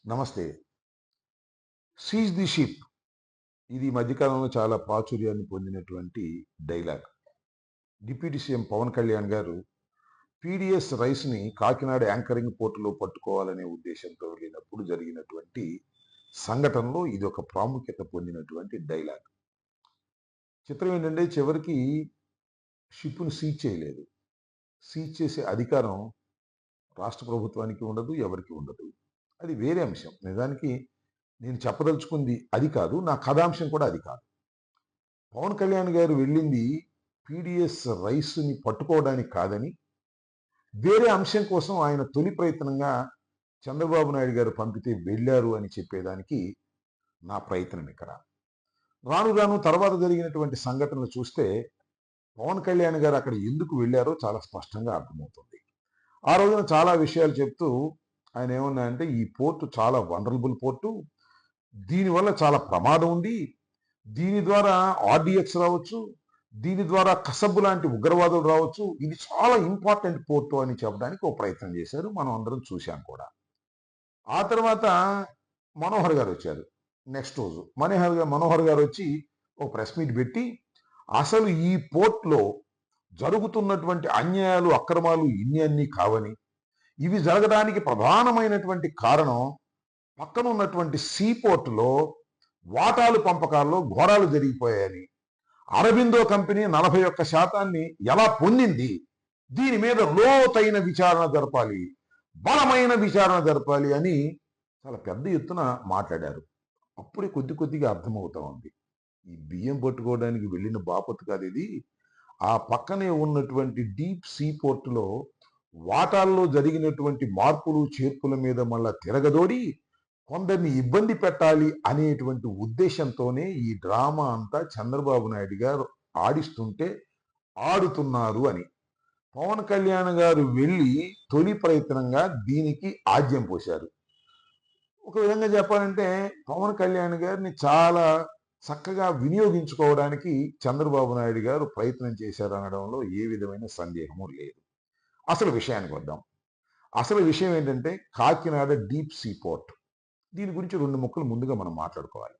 నమస్తే. Seize the ship ఇది ఈ మధ్యకాలంలో చాలా ప్రాచుర్యాన్ని పొందినటువంటి dialogue. Deputy CM Pawan Kalyan గారు పీడీఎస్ రైస్‌ని కాకినాడ యాంకరింగ్ పోర్టులో పట్టుకోవాలనే ఉద్దేశంతో వెళ్ళినప్పుడు జరిగినటువంటి సంఘటనలో ఇదొక ప్రాముఖ్యత పొందినటువంటి డైలాగ్. చిత్రం ఏంటంటే చివరికి షిప్‌ని సీజ్ చేయలేదు. సీజ్ చేసే అధికారం రాష్ట్ర ప్రభుత్వానికి ఉండదు, ఎవరికీ ఉండదు. అది వేరే అంశం. నిజానికి నేను చెప్పదలుచుకుంది అది కాదు. నా కథాంశం కూడా అది కాదు. పవన్ కళ్యాణ్ గారు వెళ్ళింది పీడీఎస్ రైస్‌ని పట్టుకోవడానికి కాదని, వేరే అంశం కోసం ఆయన తొలి ప్రయత్నంగా చంద్రబాబు నాయుడు గారు పంపితే వెళ్లారు అని చెప్పేదానికి నా ప్రయత్నం ఇక్కడ. రాను రాను తర్వాత జరిగినటువంటి సంఘటనలు చూస్తే పవన్ కళ్యాణ్ గారు అక్కడ ఎందుకు వెళ్లారో చాలా స్పష్టంగా అర్థమవుతుంది. ఆ రోజున చాలా విషయాలు చెప్తూ ఆయన ఏమన్నారంటే, "ఈ పోర్ట్ చాలా వల్నరబుల్ పోర్టు. దీనివల్ల చాలా ప్రమాదం ఉంది. దీని ద్వారా ఆర్డీఎక్స్ రావచ్చు. దీని ద్వారా కసబ్ లాంటి ఉగ్రవాదులు రావచ్చు. ఇది చాలా ఇంపార్టెంట్ పోర్టు" అని చెప్పడానికి ఒక ప్రయత్నం చేశారు. మనం అందరం చూశాం కూడా. ఆ తర్వాత మనోహర్ గారు వచ్చారు. నెక్స్ట్ రోజు మనోహర్ గారు వచ్చి ఒక ప్రెస్ మీట్ పెట్టి, అసలు ఈ పోర్ట్‌లో జరుగుతున్నటువంటి అన్యాయాలు, అక్రమాలు ఇన్ని అన్నీ కావని, ఇవి జరగడానికి ప్రధానమైనటువంటి కారణం పక్కన ఉన్నటువంటి సీ పోర్టులో వాటాలు పంపకాల్లో ఘోరాలు జరిగిపోయాయని, అరబిందో కంపెనీ 41% ఎలా పొందింది, దీని మీద లోతైన విచారణ జరపాలి, బలమైన విచారణ జరపాలి అని చాలా పెద్ద ఎత్తున మాట్లాడారు. అప్పుడే కొద్ది కొద్దిగా అర్థమవుతా ఉంది. ఈ బియ్యం పట్టుకోవడానికి వెళ్ళిన బాపతు కాదు ఇది. ఆ పక్కనే ఉన్నటువంటి డీప్ సీ పోర్టులో వాటాల్లో జరిగినటువంటి మార్పులు, చేర్పుల మీద మళ్ళా తిరగదోడి కొందరిని ఇబ్బంది పెట్టాలి అనేటువంటి ఉద్దేశంతోనే ఈ డ్రామా అంతా చంద్రబాబు నాయుడు గారు ఆడిస్తుంటే ఆడుతున్నారు అని. పవన్ కళ్యాణ్ గారు వెళ్ళి తొలి ప్రయత్నంగా దీనికి ఆజ్యం పోశారు. ఒక విధంగా చెప్పాలంటే పవన్ కళ్యాణ్ గారిని చాలా చక్కగా వినియోగించుకోవడానికి చంద్రబాబు నాయుడు గారు ప్రయత్నం చేశారు అనడంలో ఏ విధమైన సందేహము లేదు. అసలు విషయానికి వద్దాం. అసలు విషయం ఏంటంటే కాకినాడ డీప్ సీ పోర్ట్. దీని గురించి 2 ముక్కలు ముందుగా మనం మాట్లాడుకోవాలి.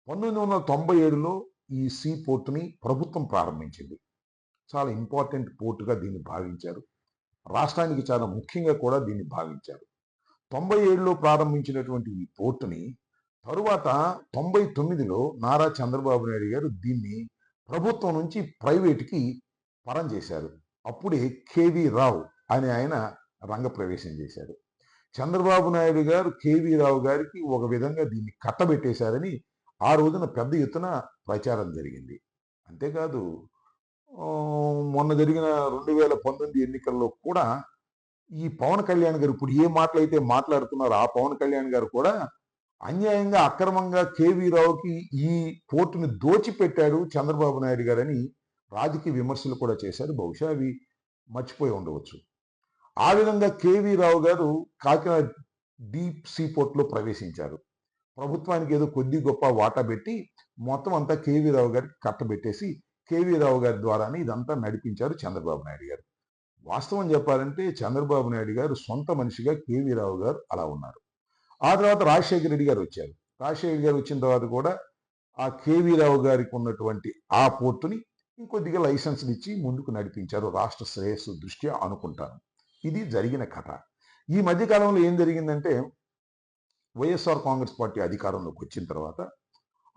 1997లో ఈ సీ పోర్ట్‌ని ప్రభుత్వం ప్రారంభించింది. చాలా ఇంపార్టెంట్ పోర్ట్‌గా దీన్ని భావించారు. రాష్ట్రానికి చాలా ముఖ్యంగా కూడా దీన్ని భావించారు. 97లో ప్రారంభించినటువంటి ఈ పోర్ట్‌ని తరువాత 99లో నారా చంద్రబాబు నాయుడు గారు దీన్ని ప్రభుత్వం నుంచి ప్రైవేట్‌కి పరం చేశారు. అప్పుడే కేవీ రావు అనే ఆయన రంగప్రవేశం చేశారు. చంద్రబాబు నాయుడు గారు కేవీ రావు గారికి ఒక విధంగా దీన్ని కట్టబెట్టేశారని ఆ రోజున పెద్ద ఎత్తున ప్రచారం జరిగింది. అంతేకాదు మొన్న జరిగిన 2019 ఎన్నికల్లో కూడా ఈ పవన్ కళ్యాణ్ గారు ఇప్పుడు ఏ మాటలైతే మాట్లాడుతున్నారో ఆ పవన్ కళ్యాణ్ గారు కూడా అన్యాయంగా, అక్రమంగా కేవీ రావుకి ఈ పోర్టుని దోచిపెట్టాడు చంద్రబాబు నాయుడు గారని రాజకీయ విమర్శలు కూడా చేశారు. బహుశా అవి మర్చిపోయి ఉండవచ్చు. ఆ విధంగా కేవీ రావు గారు కాకినాడ డీప్ సీ పోర్ట్‌లో ప్రవేశించారు. ప్రభుత్వానికి ఏదో కొద్ది గొప్ప వాటా పెట్టి మొత్తం అంతా కేవీ రావు గారికి కట్టబెట్టేసి కేవీ రావు గారి ద్వారానే ఇదంతా నడిపించారు చంద్రబాబు నాయుడు గారు. వాస్తవం చెప్పాలంటే చంద్రబాబు నాయుడు గారు సొంత మనిషిగా కేవీ రావు గారు అలా ఉన్నారు. ఆ తర్వాత రాజశేఖర రెడ్డి గారు వచ్చారు. రాజశేఖర గారు వచ్చిన తర్వాత కూడా ఆ కేవీ రావు గారికి ఉన్నటువంటి ఆ పోర్టుని ఇంకొద్దిగా లైసెన్సులు ఇచ్చి ముందుకు నడిపించారు రాష్ట్ర శ్రేయస్సు దృష్ట్యా అనుకుంటాను. ఇది జరిగిన కథ. ఈ మధ్య కాలంలో ఏం జరిగిందంటే వైఎస్ఆర్ కాంగ్రెస్ పార్టీ అధికారంలోకి వచ్చిన తర్వాత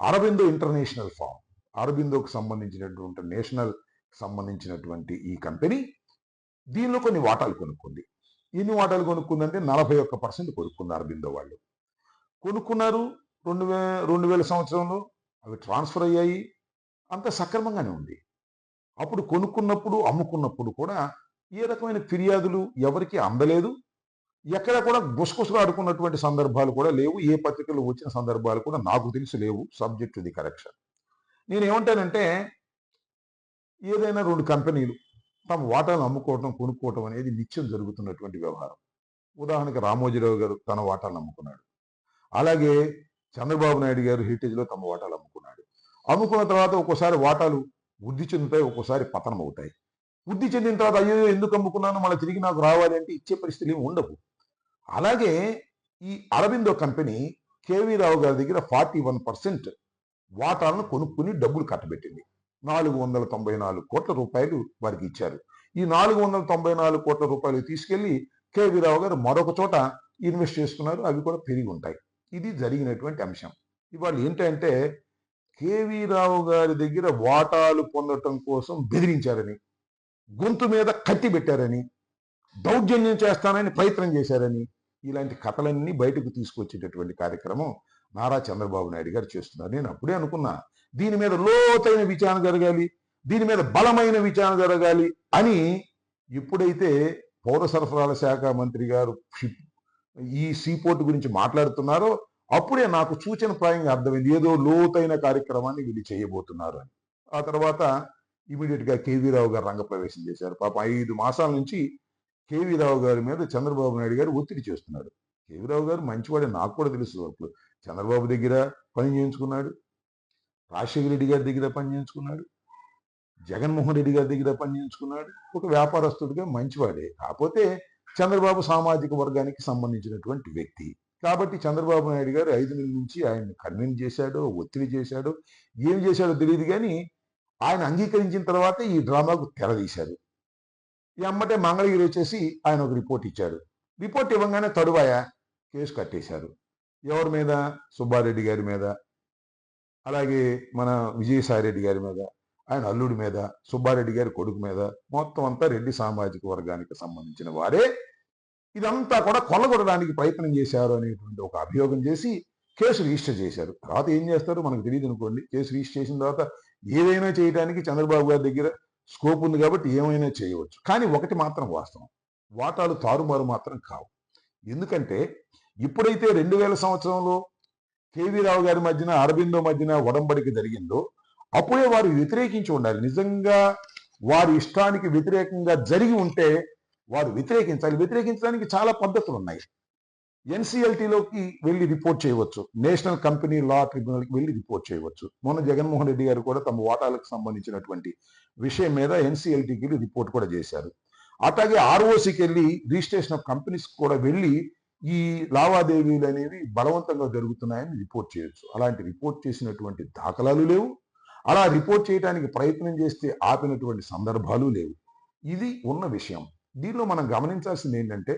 అరబిందో ఇంటర్నేషనల్ ఫార్మ్, అరబిందోకు సంబంధించినటువంటి ఈ కంపెనీ దీనిలో కొన్ని వాటాలు కొనుక్కుంది. ఎన్ని వాటాలు కొనుక్కుందంటే 41% కొనుక్కుంది అరబిందో వాళ్ళు. కొనుక్కున్నారు 2000 సంవత్సరంలో అవి ట్రాన్స్ఫర్ అయ్యాయి. అంత సక్రమంగానే ఉంది. అప్పుడు కొనుక్కున్నప్పుడు, అమ్ముకున్నప్పుడు కూడా ఏ రకమైన ఫిర్యాదులు ఎవరికీ అందలేదు. ఎక్కడ కూడా గుసగుసలు ఆడుకున్నటువంటి సందర్భాలు కూడా లేవు. ఏ పత్రికలు వచ్చిన సందర్భాలు కూడా నాకు తెలిసి లేవు. Subject to the correction. నేనేమంటానంటే ఏదైనా 2 కంపెనీలు తమ వాటాలను అమ్ముకోవటం, కొనుక్కోవటం అనేది నిత్యం జరుగుతున్నటువంటి వ్యవహారం. ఉదాహరణకి రామోజీరావు గారు తన వాటాలను అమ్ముకున్నాడు. అలాగే చంద్రబాబు నాయుడు గారు హెరిటేజ్‌లో తమ వాటాలు అమ్ముకున్నాడు. అమ్ముకున్న తర్వాత ఒక్కోసారి వాటాలు వృద్ధి చెందుతాయి, ఒక్కోసారి పతనం అవుతాయి. వృద్ధి చెందిన తర్వాత అయ్యో ఎందుకు అమ్ముకున్నాను మళ్ళీ తిరిగి నాకు రావాలి అంటే ఇచ్చే పరిస్థితులు ఏమి ఉండవు. అలాగే ఈ అరబిందో కంపెనీ కేవీ రావు గారి దగ్గర 41% వాటాలను కొనుక్కుని డబ్బులు కట్టబెట్టింది. 494 కోట్ల రూపాయలు వారికి ఇచ్చారు. ఈ 494 కోట్ల రూపాయలు తీసుకెళ్లి కేవీ రావు గారు మరొక చోట ఇన్వెస్ట్ చేసుకున్నారు. అవి కూడా పెరిగి ఉంటాయి. ఇది జరిగినటువంటి అంశం. ఇవాళ ఏంటంటే కేవీ రావు గారి దగ్గర వాటాలు పొందటం కోసం బెదిరించారని, గొంతు మీద కత్తి పెట్టారని, దౌర్జన్యం చేస్తానని ప్రయత్నం చేశారని, ఇలాంటి కథలన్నీ బయటకు తీసుకొచ్చేటటువంటి కార్యక్రమం నారా చంద్రబాబు నాయుడు గారు చేస్తున్నారు. నేను అప్పుడే అనుకున్నా, దీని మీద లోతైన విచారణ జరగాలి, దీని మీద బలమైన విచారణ జరగాలి అని. ఎప్పుడైతే పౌర సరఫరాల శాఖ మంత్రి గారు ఈ సీపోర్ట్ గురించి మాట్లాడుతున్నారో అప్పుడే నాకు సూచనప్రాయంగా అర్థమైంది, ఏదో లోతైన కార్యక్రమాన్ని వీళ్ళు చేయబోతున్నారు అని. ఆ తర్వాత ఇమీడియట్ గా కేవీ రావు గారు రంగప్రవేశం చేశారు. పాప 5 మాసాల నుంచి కేవీ రావు గారి మీద చంద్రబాబు నాయుడు గారు ఒత్తిడి చేస్తున్నాడు. కేవీ రావు గారు మంచివాడే, నాకు కూడా తెలుసు. అప్పుడు చంద్రబాబు దగ్గర పని చేయించుకున్నాడు, రాజశేఖర రెడ్డి గారి దగ్గర పని చేయించుకున్నాడు, జగన్మోహన్ రెడ్డి గారి దగ్గర పని చేయించుకున్నాడు. ఒక వ్యాపారస్తుడిగా మంచివాడే. కాకపోతే చంద్రబాబు సామాజిక వర్గానికి సంబంధించినటువంటి వ్యక్తి కాబట్టి చంద్రబాబు నాయుడు గారు 5 నెలల నుంచి ఆయన్ని కన్విన్స్ చేశాడో, ఒత్తిడి చేశాడో, ఏం చేశాడో తెలియదు. కానీ ఆయన అంగీకరించిన తర్వాతే ఈ డ్రామాకు తెరదీశారు. ఎమ్మటే మంగళగిరి వచ్చేసి ఆయన ఒక రిపోర్ట్ ఇచ్చాడు. రిపోర్ట్ ఇవ్వగానే తడువాయ కేసు కట్టేశారు. ఎవరి మీద? సుబ్బారెడ్డి గారి మీద, అలాగే మన విజయసాయి రెడ్డి గారి మీద, ఆయన అల్లుడి మీద, సుబ్బారెడ్డి గారి కొడుకు మీద, మొత్తం అంతా రెడ్డి సామాజిక వర్గానికి సంబంధించిన వారే ఇదంతా కూడా కొల్లగొట్టడానికి ప్రయత్నం చేశారు అనేటువంటి ఒక అభియోగం చేసి కేసు రిజిస్టర్ చేశారు. తర్వాత ఏం చేస్తారో మనకు తెలియదు అనుకోండి. కేసు రిజిస్టర్ చేసిన తర్వాత ఏదైనా చేయడానికి చంద్రబాబు గారి దగ్గర స్కోప్ ఉంది కాబట్టి ఏమైనా చేయవచ్చు. కానీ ఒకటి మాత్రం వాస్తవం, వాటాలు తారుమారు మాత్రం కావు. ఎందుకంటే ఇప్పుడైతే 2000 సంవత్సరంలో కేవీ రావు గారి మధ్యన, అరబిందో మధ్యన ఒడంబడిక జరిగిందో అప్పుడే వారు వ్యతిరేకించి ఉండాలి. నిజంగా వారి ఇష్టానికి వ్యతిరేకంగా జరిగి ఉంటే వారు వ్యతిరేకించాలి. వ్యతిరేకించడానికి చాలా పద్ధతులు ఉన్నాయి. ఎన్సిఎల్టీలోకి వెళ్ళి రిపోర్ట్ చేయవచ్చు, నేషనల్ కంపెనీ లా ట్రిబ్యునల్కి వెళ్ళి రిపోర్ట్ చేయవచ్చు. మొన్న జగన్మోహన్ రెడ్డి గారు కూడా తమ వాటాలకు సంబంధించినటువంటి విషయం మీద ఎన్సిఎల్టీకి వెళ్ళి రిపోర్ట్ కూడా చేశారు. అట్లాగే ఆర్ఓసికి వెళ్ళి రిజిస్ట్రేషన్ ఆఫ్ కంపెనీస్ కూడా వెళ్ళి ఈ లావాదేవీలు అనేవి బలవంతంగా జరుగుతున్నాయని రిపోర్ట్ చేయొచ్చు. అలాంటి రిపోర్ట్ చేసినటువంటి దాఖలాలు లేవు. అలా రిపోర్ట్ చేయడానికి ప్రయత్నం చేస్తే ఆపినటువంటి సందర్భాలు లేవు. ఇది ఉన్న విషయం. దీనిలో మనం గమనించాల్సింది ఏంటంటే,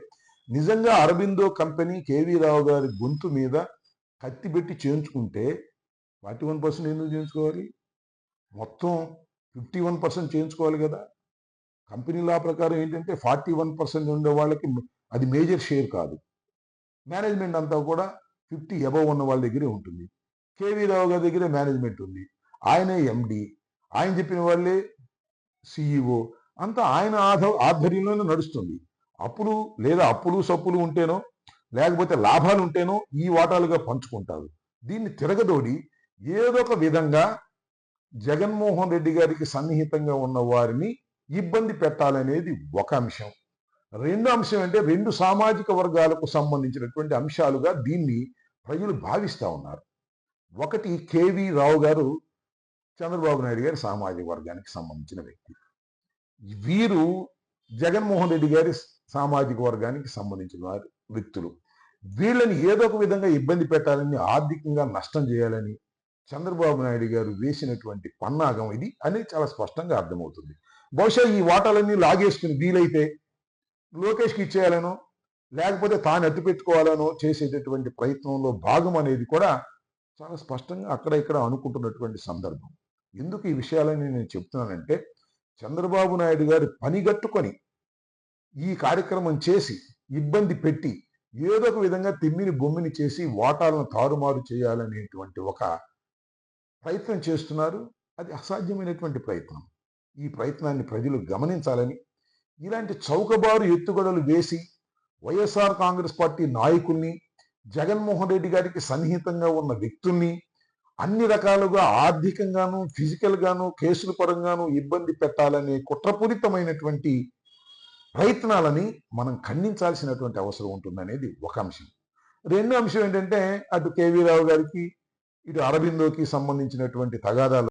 నిజంగా అరబిందో కంపెనీ కేవీ రావు గారి గొంతు మీద కత్తి పెట్టి చేయించుకుంటే 41% ఎందుకు చేయించుకోవాలి? మొత్తం 51% చేయించుకోవాలి కదా. కంపెనీ లా ప్రకారం ఏంటంటే 41% ఉండే వాళ్ళకి అది మేజర్ షేర్ కాదు. మేనేజ్మెంట్ అంతా కూడా 50 అబవ్ ఉన్న వాళ్ళ దగ్గరే ఉంటుంది. కేవీ రావు గారి దగ్గరే మేనేజ్మెంట్ ఉంది. ఆయనే ఎండి, ఆయన చెప్పిన వాళ్ళే సిఇఓ, అంతా ఆయన ఆధ్వర్యంలోనే నడుస్తుంది. అప్పులు సప్పులు ఉంటేనో లేకపోతే లాభాలు ఉంటేనో ఈ వాటాలుగా పంచుకుంటారు. దీన్ని తిరగదోడి ఏదో ఒక విధంగా జగన్మోహన్ రెడ్డి గారికి సన్నిహితంగా ఉన్న వారిని ఇబ్బంది పెట్టాలనేది ఒక అంశం. రెండో అంశం అంటే 2 సామాజిక వర్గాలకు సంబంధించినటువంటి అంశాలుగా దీన్ని ప్రజలు భావిస్తూ ఉన్నారు. ఒకటి, కేవీ రావు గారు చంద్రబాబు నాయుడు గారి సామాజిక వర్గానికి సంబంధించిన వ్యక్తి. వీరు జగన్మోహన్ రెడ్డి గారి సామాజిక వర్గానికి సంబంధించిన వారి వ్యక్తులు. వీళ్ళని ఏదో ఒక విధంగా ఇబ్బంది పెట్టాలని, ఆర్థికంగా నష్టం చేయాలని చంద్రబాబు నాయుడు గారు వేసినటువంటి పన్నాగం ఇది అనేది చాలా స్పష్టంగా అర్థమవుతుంది. బహుశా ఈ వాటాలన్నీ లాగేసుకుని వీలైతే లోకేష్కి ఇచ్చేయాలనో లేకపోతే తాను అడ్డు పెట్టుకోవాలనో చేసేటటువంటి ప్రయత్నంలో భాగం అనేది కూడా చాలా స్పష్టంగా అక్కడ ఇక్కడ అనుకుంటున్నటువంటి సందర్భం. ఎందుకు ఈ విషయాలని నేను చెప్తున్నానంటే, చంద్రబాబు నాయుడు గారు పనిగట్టుకొని ఈ కార్యక్రమం చేసి ఇబ్బంది పెట్టి ఏదో ఒక విధంగా తిమ్మిని బొమ్మిని చేసి వాటాలను తారుమారు చేయాలనేటువంటి ఒక ప్రయత్నం చేస్తున్నారు. అది అసాధ్యమైనటువంటి ప్రయత్నం. ఈ ప్రయత్నాన్ని ప్రజలు గమనించాలని, ఇలాంటి చౌకబారు ఎత్తుగడలు వేసి వైఎస్ఆర్ కాంగ్రెస్ పార్టీ నాయకుల్ని, జగన్మోహన్ రెడ్డి గారికి సన్నిహితంగా ఉన్న వ్యక్తుల్ని అన్ని రకాలుగా ఆర్థికంగాను, ఫిజికల్ గాను, కేసుల పరంగాను ఇబ్బంది పెట్టాలనే కుట్రపూరితమైనటువంటి ప్రయత్నాలని మనం ఖండించాల్సినటువంటి అవసరం ఉంటుందనేది ఒక అంశం. రెండో అంశం ఏంటంటే, అటు కేవీ రావు గారికి ఇటు అరబిందోకి సంబంధించినటువంటి తగాదాలు